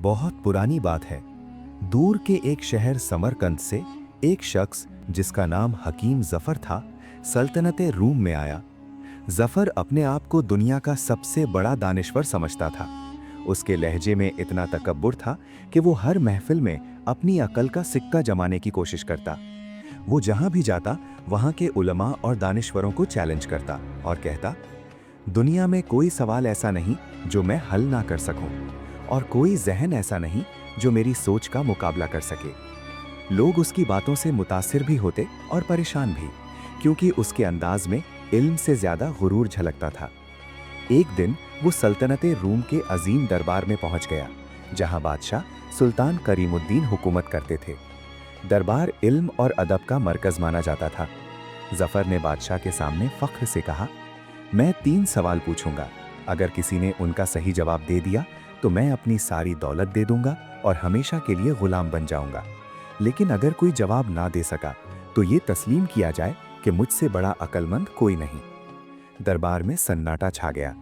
बहुत पुरानी बात है। दूर के एक शहर समरकंद से एक शख्स जिसका नाम हकीम जफर था, सल्तनते रूम में आया। जफर अपने आप को दुनिया का सबसे बड़ा दानिश्वर समझता था। उसके लहजे में इतना तकब्बुर था कि वो हर महफिल में अपनी अकल का सिक्का जमाने की कोशिश करता। वो जहां भी जाता वहां के उलमा और दानिश्वरों को चैलेंज करता और कहता, दुनिया में कोई सवाल ऐसा नहीं जो मैं हल ना कर सकूं, और कोई जहन ऐसा नहीं जो मेरी सोच का मुकाबला कर सके। लोग उसकी बातों से मुतासिर भी होते और परेशान भी, क्योंकि उसके अंदाज में इल्म से ज्यादा गुरूर झलकता था। एक दिन वो सल्तनते रूम के अजीम दरबार में पहुंच गया, जहां बादशाह सुल्तान करीमुद्दीन हुकूमत करते थे। दरबार इल्म और अदब का मरकज माना जाता था। जफर ने बादशाह के सामने फख्र से कहा, मैं 3 सवाल पूछूंगा। अगर किसी ने उनका सही जवाब दे दिया तो मैं अपनी सारी दौलत दे दूंगा और हमेशा के लिए गुलाम बन जाऊंगा। लेकिन अगर कोई जवाब ना दे सका तो ये तस्लीम किया जाए कि मुझसे बड़ा अक्लमंद कोई नहीं। दरबार में सन्नाटा छा गया।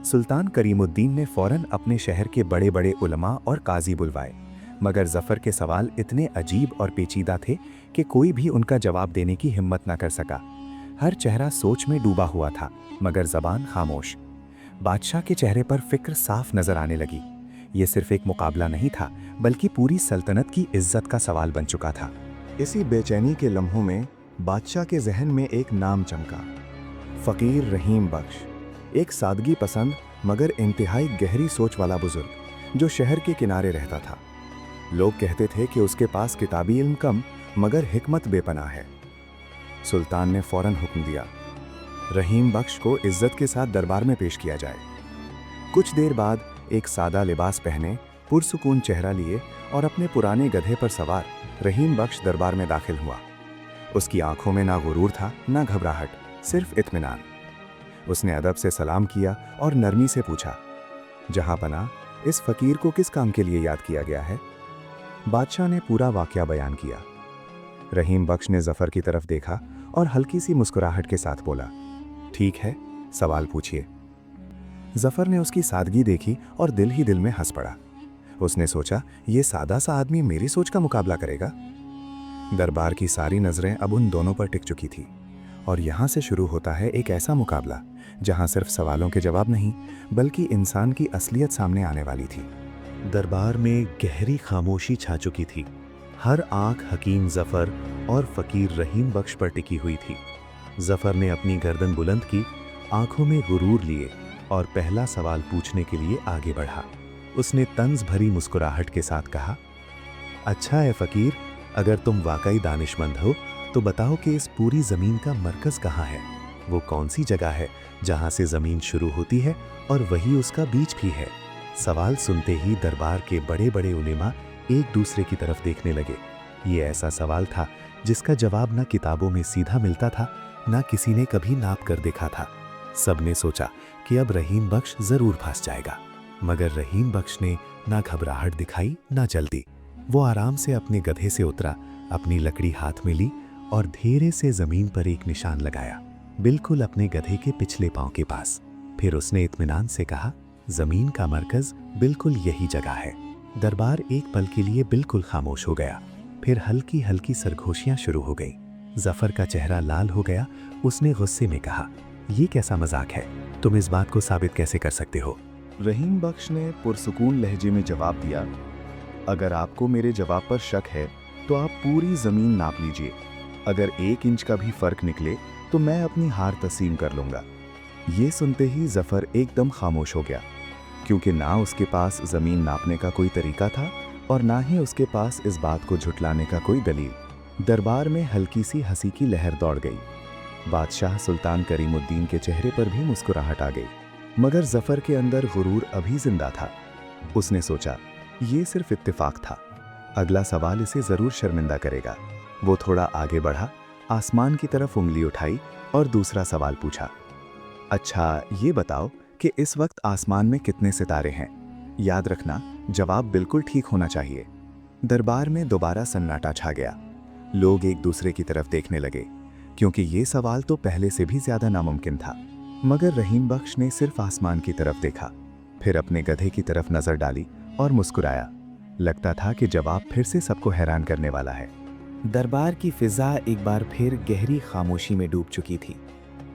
सुल्तान करीमुद्दीन ने फौरन अपने शहर के बड़े बड़े उलमा और काजी बुलवाए, मगर जफर के सवाल इतने अजीब और पेचीदा थे कि कोई भी उनका जवाब देने की हिम्मत न कर सका। हर चेहरा सोच में डूबा हुआ था, मगर जबान खामोश। बादशाह के चेहरे पर फिक्र साफ नजर आने लगी। ये सिर्फ एक मुकाबला नहीं था, बल्कि पूरी सल्तनत की इज्जत का सवाल बन चुका था। इसी बेचैनी के लम्हों में बादशाह के जहन में एक नाम चमका, फ़कीर रहीम बख्श। एक सादगी पसंद मगर इंतहाई गहरी सोच वाला बुजुर्ग जो शहर के किनारे रहता था। लोग कहते थे कि उसके पास किताबी इल्म कम मगर हिकमत बेपनाह है। सुल्तान ने फौरन हुक्म दिया, रहीम बख्श को इज्जत के साथ दरबार में पेश किया जाए। कुछ देर बाद एक सादा लिबास पहने, पुरसुकून चेहरा लिए और अपने पुराने गधे पर सवार रहीम बख्श दरबार में दाखिल हुआ। उसकी आंखों में ना गुरूर था ना घबराहट, सिर्फ इत्मीनान। उसने अदब से सलाम किया और नरमी से पूछा, जहांपना, इस फकीर को किस काम के लिए याद किया गया है? बादशाह ने पूरा वाकया बयान किया। रहीम बख्श ने जफर की तरफ देखा और हल्की सी मुस्कुराहट के साथ बोला, ठीक है, सवाल पूछिए। जफर ने उसकी सादगी देखी और दिल ही दिल में हंस पड़ा। उसने सोचा, ये सादा सा आदमी मेरी सोच का मुकाबला करेगा। दरबार की सारी नजरें अब उन दोनों पर टिक चुकी थी, और यहां से शुरू होता है एक ऐसा मुकाबला जहां सिर्फ सवालों के जवाब नहीं, बल्कि इंसान की असलियत सामने आने वाली थी। दरबार में गहरी खामोशी छा चुकी थी। हर आंख हकीम जफर और फकीर रहीम बख्श पर टिकी हुई थी। जफर ने अपनी गर्दन बुलंद की, आंखों में गुरूर लिए और पहला सवाल पूछने के लिए आगे बढ़ा। उसने तंज भरी मुस्कुराहट के साथ कहा, अच्छा है फकीर, अगर तुम वाकई दानिशमंद हो तो बताओ कि इस पूरी जमीन का मरकज कहाँ है? वो कौन सी जगह है जहां से जमीन शुरू होती है और वही उसका बीच भी है? सवाल सुनते ही दरबार के बड़े बड़े उलेमा एक दूसरे की तरफ देखने लगे। ये ऐसा सवाल था जिसका जवाब ना किताबों में सीधा मिलता था, ना किसी ने कभी नाप कर देखा था। सबने सोचा कि अब रहीम बख्श जरूर फंस जाएगा, मगर रहीम बख्श ने ना घबराहट दिखाई ना जल्दी। वो आराम से अपने गधे से उतरा, अपनी लकड़ी हाथ में ली और धीरे से जमीन पर एक निशान लगाया, बिल्कुल अपने गधे के पिछले पांव के पास। फिर उसने इत्मीनान से कहा, जमीन का मरकज बिल्कुल यही जगह है। दरबार एक पल के लिए बिल्कुल खामोश हो गया। फिर हल्की हल्की सरगोशियां शुरू हो गई। जफर का चेहरा लाल हो गया। उसने गुस्से में कहा, ये कैसा मजाक है? तुम इस बात को साबित कैसे कर सकते हो? रहीम बख्श ने पुरसुकून लहजे में जवाब दिया, अगर आपको मेरे जवाब पर शक है तो आप पूरी जमीन नाप लीजिए। अगर 1 इंच का भी फर्क निकले तो मैं अपनी हार तस्लीम कर लूंगा। ये सुनते ही जफर एकदम खामोश हो गया, क्योंकि ना उसके पास जमीन नापने का कोई तरीका था और ना ही उसके पास इस बात को झुटलाने का कोई दलील। दरबार में हल्की सी हंसी की लहर दौड़ गई। बादशाह सुल्तान करीमुद्दीन के चेहरे पर भी मुस्कुराहट आ गई, मगर जफर के अंदर गुरूर अभी जिंदा था। उसने सोचा, ये सिर्फ इत्तेफाक था, अगला सवाल इसे जरूर शर्मिंदा करेगा। वो थोड़ा आगे बढ़ा, आसमान की तरफ उंगली उठाई और दूसरा सवाल पूछा, अच्छा ये बताओ कि इस वक्त आसमान में कितने सितारे हैं? याद रखना, जवाब बिल्कुल ठीक होना चाहिए। दरबार में दोबारा सन्नाटा छा गया। लोग एक दूसरे की तरफ देखने लगे, क्योंकि ये सवाल तो पहले से भी ज्यादा नामुमकिन था। मगर रहीम बख्श ने सिर्फ आसमान की तरफ देखा, फिर अपने गधे की तरफ नजर डाली और मुस्कुराया। लगता था कि जवाब फिर से सबको हैरान करने वाला है। दरबार की फिजा एक बार फिर गहरी खामोशी में डूब चुकी थी।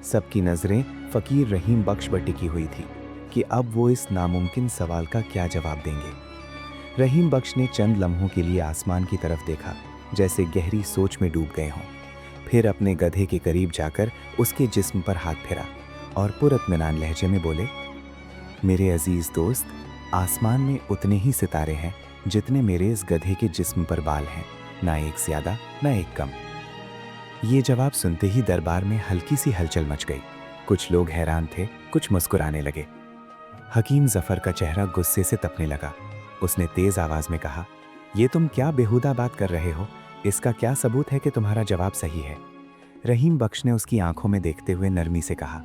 सबकी नज़रें फ़कीर रहीम बख्श पर टिकी हुई थी कि अब वो इस नामुमकिन सवाल का क्या जवाब देंगे। रहीम बख्श ने चंद लम्हों के लिए आसमान की तरफ देखा, जैसे गहरी सोच में डूब गए हों। फिर अपने गधे के करीब जाकर उसके जिस्म पर हाथ फेरा और पुरत्मिनान लहजे में बोले, मेरे अजीज़ दोस्त, आसमान में उतने ही सितारे हैं जितने मेरे इस गधे के जिस्म पर बाल हैं, ना एक ज़्यादा ना एक कम। ये जवाब सुनते ही दरबार में हल्की सी हलचल मच गई। कुछ लोग हैरान थे, कुछ मुस्कुराने लगे। हकीम जफ़र का चेहरा गुस्से से तपने लगा। उसने तेज़ आवाज़ में कहा, ये तुम क्या बेहुदा बात कर रहे हो? इसका क्या सबूत है कि तुम्हारा जवाब सही है? रहीम बख्श ने उसकी आंखों में देखते हुए नरमी से कहा,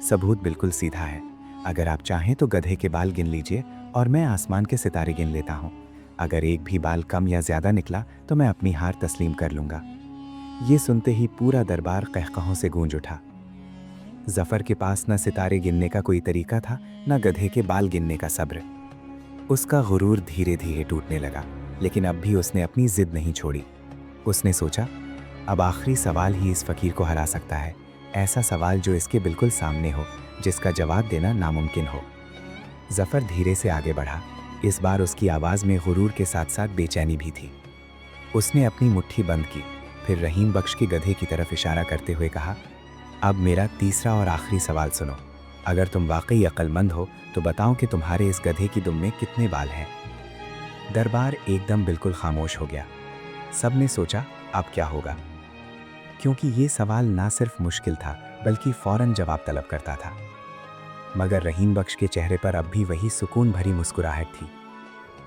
सबूत बिल्कुल सीधा है। अगर आप चाहें तो गधे के बाल गिन लीजिए और मैं आसमान के सितारे गिन लेता हूँ। अगर एक भी बाल कम या ज़्यादा निकला तो मैं अपनी हार तस्लीम कर लूँगा। ये सुनते ही पूरा दरबार कहकहों से गूंज उठा। जफ़र के पास न सितारे गिनने का कोई तरीका था, न गधे के बाल गिनने का सब्र। उसका गुरूर धीरे धीरे टूटने लगा, लेकिन अब भी उसने अपनी जिद नहीं छोड़ी। उसने सोचा, अब आखिरी सवाल ही इस फ़कीर को हरा सकता है, ऐसा सवाल जो इसके बिल्कुल सामने हो, जिसका जवाब देना नामुमकिन हो। जफ़र धीरे से आगे बढ़ा। इस बार उसकी आवाज़ में गुरूर के साथ साथ बेचैनी भी थी। उसने अपनी मुट्ठी बंद की, फिर रहीम बख्श के गधे की तरफ इशारा करते हुए कहा, अब मेरा तीसरा और आखिरी सवाल सुनो। अगर तुम वाकई अक्लमंद हो तो बताओ कि तुम्हारे इस गधे की दुम में कितने बाल हैं? दरबार एकदम बिल्कुल खामोश हो गया। सब ने सोचा अब क्या होगा, क्योंकि ये सवाल ना सिर्फ मुश्किल था बल्कि फ़ौरन जवाब तलब करता था। मगर रहीम बख्श के चेहरे पर अब भी वही सुकून भरी मुस्कुराहट थी।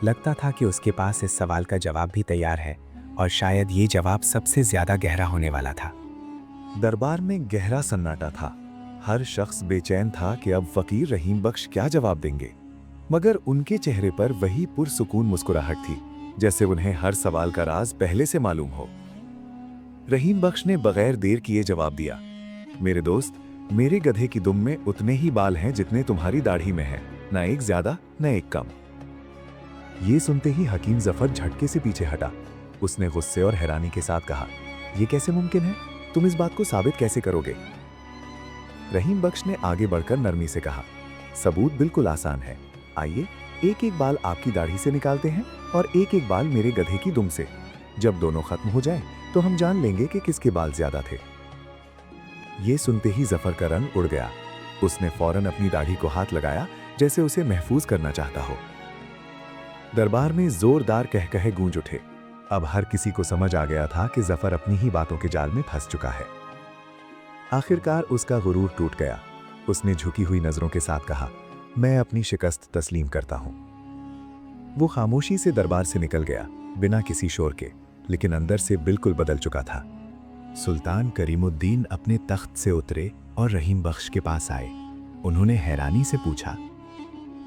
लगता था कि उसके पास इस सवाल का जवाब भी तैयार है, और शायद ये जवाब सबसे ज़्यादा गहरा होने वाला था। दरबार में गहरा सन्नाटा था। हर शख्स बेचैन था कि अब फ़कीर रहीम बख्श क्या जवाब देंगे, मगर उनके चेहरे पर वही पुरसुकून मुस्कुराहट थी, जैसे उन्हें हर सवाल का राज पहले से मालूम हो। रहीम बख्श ने बगैर देर किए जवाब दिया, मेरे दोस्त, मेरे गधे की दुम में उतने ही बाल हैं जितने तुम्हारी दाढ़ी में है, ना एक ज्यादा न एक कम। ये सुनते ही हकीम जफर झटके से पीछे हटा। उसने गुस्से और हैरानी के साथ कहा, यह कैसे मुमकिन है? तुम इस बात को साबित कैसे करोगे? रहीम बख्श ने आगे बढ़कर नरमी से कहा, सबूत बिल्कुल आसान है। आइए एक एक बाल आपकी दाढ़ी से निकालते हैं और एक एक बाल मेरे गधे की दुम से। जब दोनों खत्म हो जाएं, तो हम जान लेंगे कि किसके बाल ज्यादा थे। ये सुनते ही जफर का रंग उड़ गया। उसने फौरन अपनी दाढ़ी को हाथ लगाया, जैसे उसे महफूज करना चाहता हो। दरबार में जोरदार कहकहे गूंज उठे। अब हर किसी को समझ आ गया था कि जफर अपनी ही बातों के जाल में फंस चुका है। आखिरकार उसका गुरूर टूट गया। उसने झुकी हुई नजरों के साथ कहा, मैं अपनी शिकस्त तस्लीम करता हूं। वो खामोशी से दरबार से निकल गया, बिना किसी शोर के, लेकिन अंदर से बिल्कुल बदल चुका था। सुल्तान करीमुद्दीन अपने तख्त से उतरे और रहीम बख्श के पास आए। उन्होंने हैरानी से पूछा,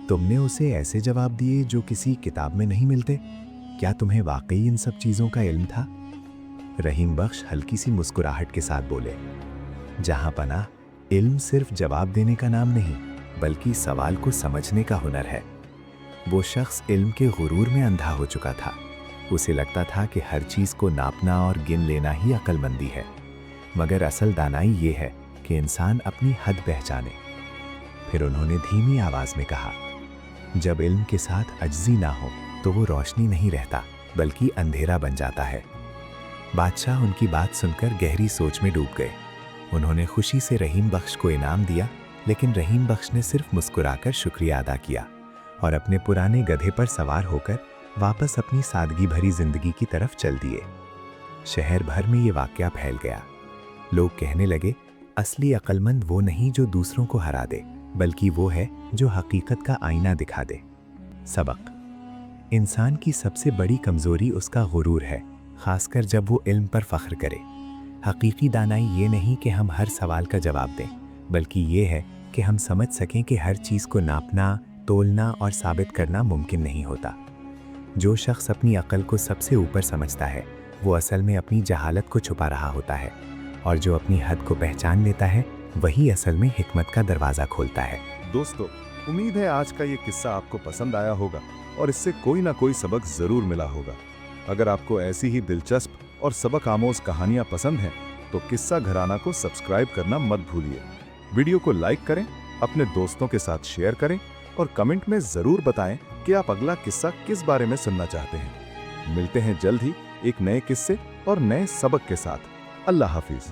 तुमने उसे ऐसे जवाब दिए जो किसी किताब में नहीं मिलते? क्या तुम्हें वाकई इन सब चीजों का इल्म था? रहीम बख्श हल्की सी मुस्कुराहट के साथ बोले, जहां पना, इल्म सिर्फ जवाब देने का नाम नहीं, बल्कि सवाल को समझने का हुनर है। वो शख्स इल्म के गुरूर में अंधा हो चुका था। उसे लगता था कि हर चीज को नापना और गिन लेना ही अक्लमंदी है, मगर असल दानाई ये है कि इंसान अपनी हद पहचाने। फिर उन्होंने धीमी आवाज में कहा, जब इल्म के साथ अज्जी ना हो तो वो रोशनी नहीं रहता, बल्कि अंधेरा बन जाता है। बादशाह उनकी बात सुनकर गहरी सोच में डूब गए। उन्होंने खुशी से रहीम बख्श को इनाम दिया, लेकिन रहीम बख्श ने सिर्फ मुस्कुराकर शुक्रिया अदा किया और अपने पुराने गधे पर सवार होकर वापस अपनी सादगी भरी जिंदगी की तरफ चल दिए। शहर भर में ये वाकया फैल गया। लोग कहने लगे, असली अक्लमंद वो नहीं जो दूसरों को हरा दे, बल्कि वो है जो हकीकत का आईना दिखा दे। सबक, इंसान की सबसे बड़ी कमजोरी उसका गुरूर है, खासकर जब वो इल्म पर फख्र करे। हकीकी दानाई ये नहीं कि हम हर सवाल का जवाब दें, बल्कि ये है कि हम समझ सकें कि हर चीज़ को नापना, तोलना और साबित करना मुमकिन नहीं होता। जो शख्स अपनी अक्ल को सबसे ऊपर समझता है, वो असल में अपनी जहालत को छुपा रहा होता है, और जो अपनी हद को पहचान लेता है, वही असल में हिकमत का दरवाज़ा खोलता है। दोस्तों, उम्मीद है आज का ये किस्सा आपको पसंद आया होगा। और इससे कोई ना कोई सबक जरूर मिला होगा। अगर आपको ऐसी ही दिलचस्प और सबक आमोज कहानियां पसंद हैं तो किस्सा घराना को सब्सक्राइब करना मत भूलिए। वीडियो को लाइक करें, अपने दोस्तों के साथ शेयर करें और कमेंट में जरूर बताएं कि आप अगला किस्सा किस बारे में सुनना चाहते हैं। मिलते हैं जल्द ही एक नए किस्से और नए सबक के साथ। अल्लाह हाफिज।